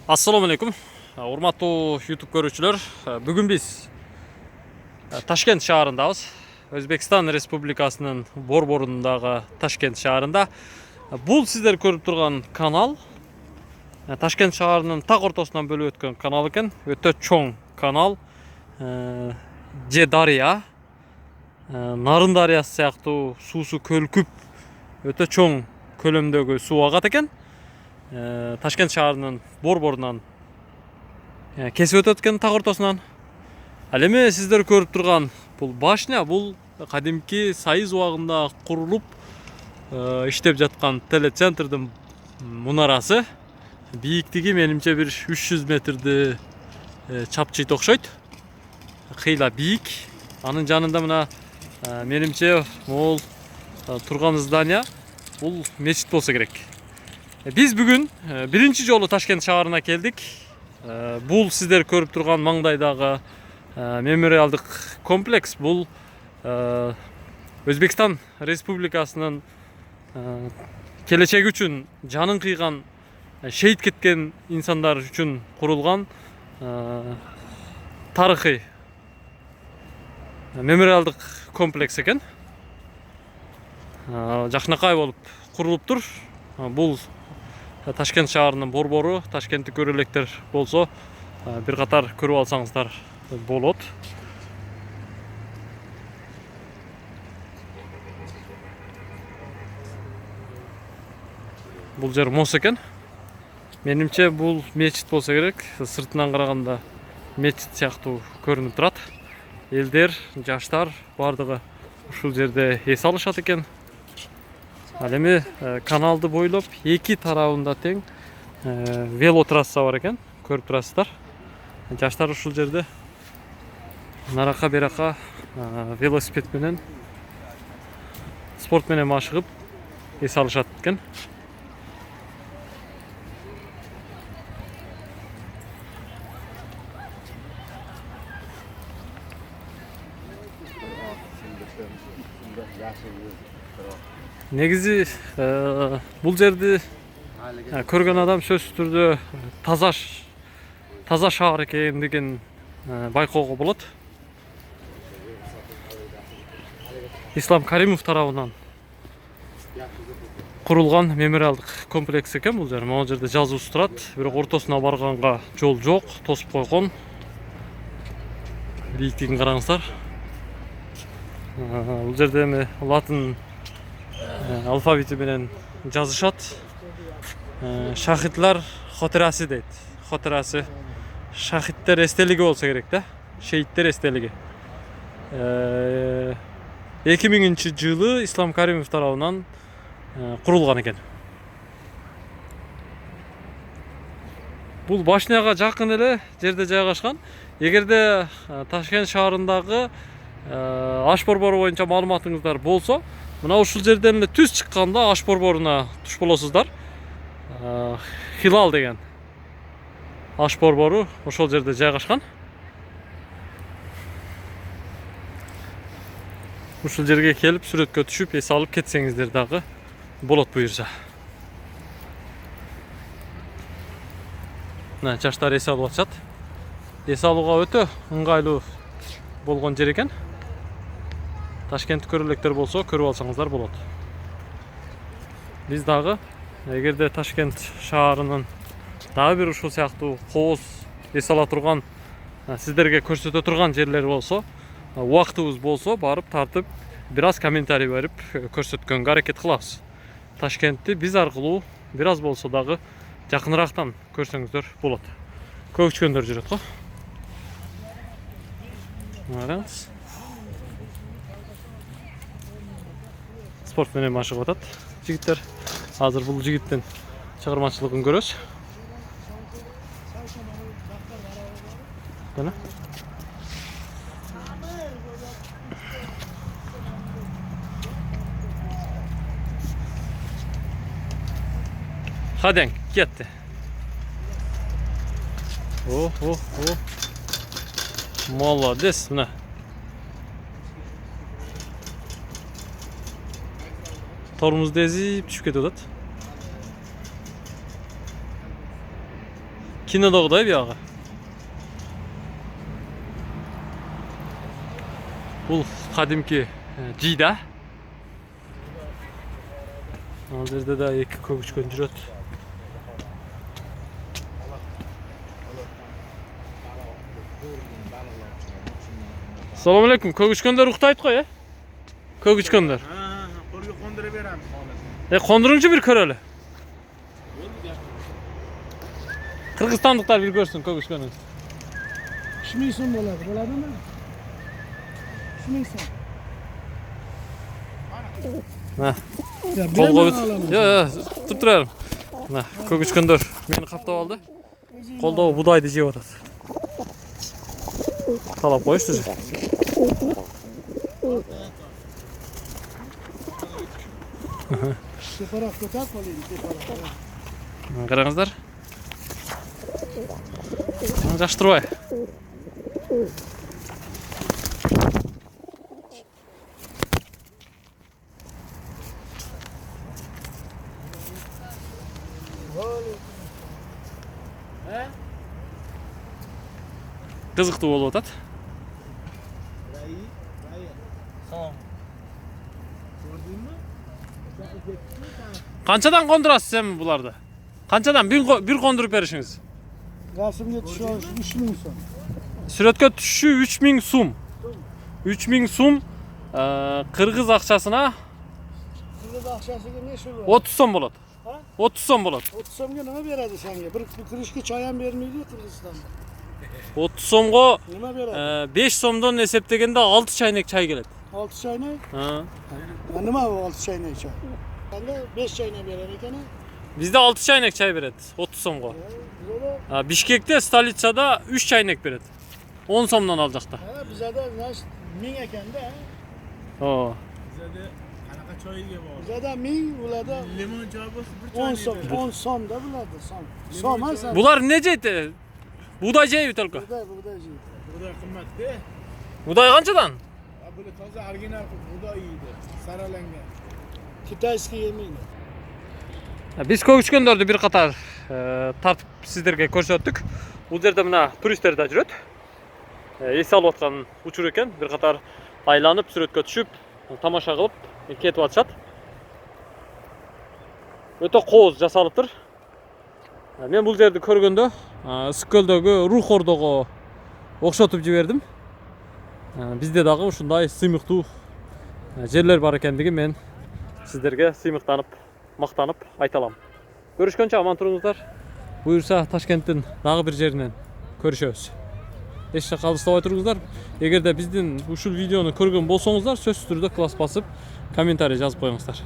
Assalamu alaikum. Урматтуу YouTube көрүүчүлөр. Бүгүн биз Ташкент шаарындабыз. Өзбекстан Республикасынын борборундагы Ташкент шаарында. Бул сиздер көрүп турган канал Ташкент шаарынын так ортосунан бөлүп өткөн канал экен. Өтө чоң канал. Же дарыя, Нарын дарыясы сыяктуу суусу көлкүп өтө чоң көлөмдөгү суу агат экен. Ташкент шаарынын борборунан кесип өтөт экен так ортосунан. Ал эми сиздер көрүп турган бул башня, бул кадимки Союз убагында курулуп иштеп жаткан телецентрдин мунарасы. Бийиктиги менимче бир 300 метрди чапчыйт окшойт. Кыйла бийик. Анын жанында мына менимче могул турган здание бул мечит болсо керек. Биз бүгүн биринчи жолу Ташкент шаарына келдик. Бул сиздер көрүп турган маңдайдагы мемориалдык комплекс бул Өзбекстан Республикасынын келечеги үчүн жанын кыйган, шейит кеткен инсандар үчүн курулган тарыхый мемориалдык комплекс экен. Жакынакай болуп курулуптур. Бул Ташкент шаарынын борбору. Ташкентти көрө электер болсо бир катар көрүп алсаңыздар болот. Бул жер мост экен. Менимче бул мечит болсо керек. Сыртынан караганда мечит сыяктуу көрүнүп турат. Элдер, жаштар бардыгы ушул жерде эс алышат экен. Ал эми каналды бойлоп эки тарабында тең вело трасса бар экен. Көрүп турасыздар. Жаштар ушул жерде нарака берака велосипед менен, спорт менен машыгып эс алышат экен. Негизи бул жерди көргөн адам сөзсүз түрдө таза шаар экендигин байкоого болот. Ислам Каримов тарабынан курулган мемориалдык комплекс экен бул жер. Могул жерде жазуусу турат, бирок ортосуна барганга жол жок, тосуп койгон. Бийиктигин караңыздар. Бул жерде эми латын алфавити менен жазышат. Шахитлар хотирасы дейт. Хотирасы шахиттер эстелиги болсо керек да. Шейиттер эстелиги. 2000-жылы Ислам Каримов тарабынан курулган экен. Бул башняга жакын эле жерде жайгашкан. Эгерде Ташкент шаарындагы аш борбору боюнча маалыматыңыздар болсо, мына ушул жерден эле түз чыкканда аш борборуна туш болосуздар. Хилал деген аш борбору ошол жерде жайгашкан. Ушул жерге келип сүрөткө түшүп эс алып кетсеңиздер дагы болот буюрса. Мына жаштар эс алып атышат. Эс алууга өтө ыңгайлуу болгон жер экен. Ташкентти көрө электер болсо көрүп алсаңыздар болот. Биз дагы эгерде Ташкент шаарынын дагы бир ушул сыяктуу кооз эс ала турган, сиздерге көрсөтө турган жерлер болсо, убактыбыз болсо барып тартып бир аз комментарий берип көрсөткөнгө аракет кылабыз. Ташкентти биз аркылуу бир аз болсо дагы жакынырактан көрсөңүздөр болот. Көчкөндөр жүрөт го. Караңыз. Спорт менен машыгып атат жигиттер. Азыр бул жигиттин чыгармачылыгын көрөбүз. Кана? Хаден кетти. О. Молодец, мына. Tormuzdu ezip düşüp кетип атат. Kinodagıday biyağı. Bul kadimki Cida. Hazırda da iki kovuçkon жүрөт. Assalomu alaykum. Kovuçkonlar uqtayt qo'y, e? Kovuçkonlar. Ha, qo'lga qo'ndirib beramiz hozir. Qondiringchi bir ko'rali. Qirg'izistonliklar bir ko'rsin kovuçkonni. 3000 so'm bo'ladi. Bo'ladimi? 3000 so'm. Ha. Ya, Qo'lga olaman. Yo'q, tutib turaverim. Mana kovuçkonlar meni qaptab oldi. Qo'lda budayni jeb o'tadi. Talab qo'yishdi. Teparoq ko'tarib qo'ying, teparoq. Qarangizlar. Yaxshi turibay. Qiziqdi bo'lib o'tadi. Qanchadan qondirasiz sen bularda? Qanchadan bir qondirib berishingiz? Rasmga tushish 3000 so'm. Suratga tushishi 3000 so'm. 3000 so'm qirg'iz aqchasina Siz axshasiga ne shu? 30 so'm bo'ladi. Ha? 30 so'm bo'ladi. 30 so'mga nima beradi senga? Bir kirishga choy ham bermaydi Qirg'izistonda. 30 so'mga Nima beradi? 5 so'mdan eseptegende 6 çaynak çay keladi. 6 choynak? Ha. Nima bu 6 choynak choy? Endi 5 choynak berar ekan. Bizde 6 çaynak çay beradi 30 so'mga. Bizada Bishkekda, stolitsada 3 çaynak beradi. 10 so'mdan alacakta. bizada 1000 ekanda. Ha. Bizada qanaqa choyga bor? Bizada 1000, ularda Limon choy bo'lsa bir 10 choy. so'm, 10 so'mda bularda so'm. So'm asa. Bular ne jeydi? Buğday jeybi tolka. Buğday jeydi. Buğday qimmat-ku. Buğday qanchadan? Bu toza original buğday yeydi. Saralangan. Kitayskiy yemaydi. Biz ko'chkonlarni bir qator tartib sizlarga ko'rsatdik. Bu yerda mana turistlar da жүрөт. Es olayotgan uchur ekan, bir qator aylanib, suratga tushib, tomosha qilib ketib atishadi. O'ta qo'z jasalibdir. Men bu yerni ko'rganda Issiqko'ldagi Ruxordoga o'xshatib jiberdim. Bizde dagı shunday siymiqtu yerlar bor ekanligi men sizlarga siymiqtanib, maqtanib aytalam. Görüşkönçe aman turunguzlar. Buyursa Toshkentdan dagı bir jerinden görüşөбүз. Eşte kalыстабай turunguzlar. Эгерде биздин ушул видеону көргөн болсоңуздар, сөзсүз түрдө класс басып, комментарий жазып коюңуздар.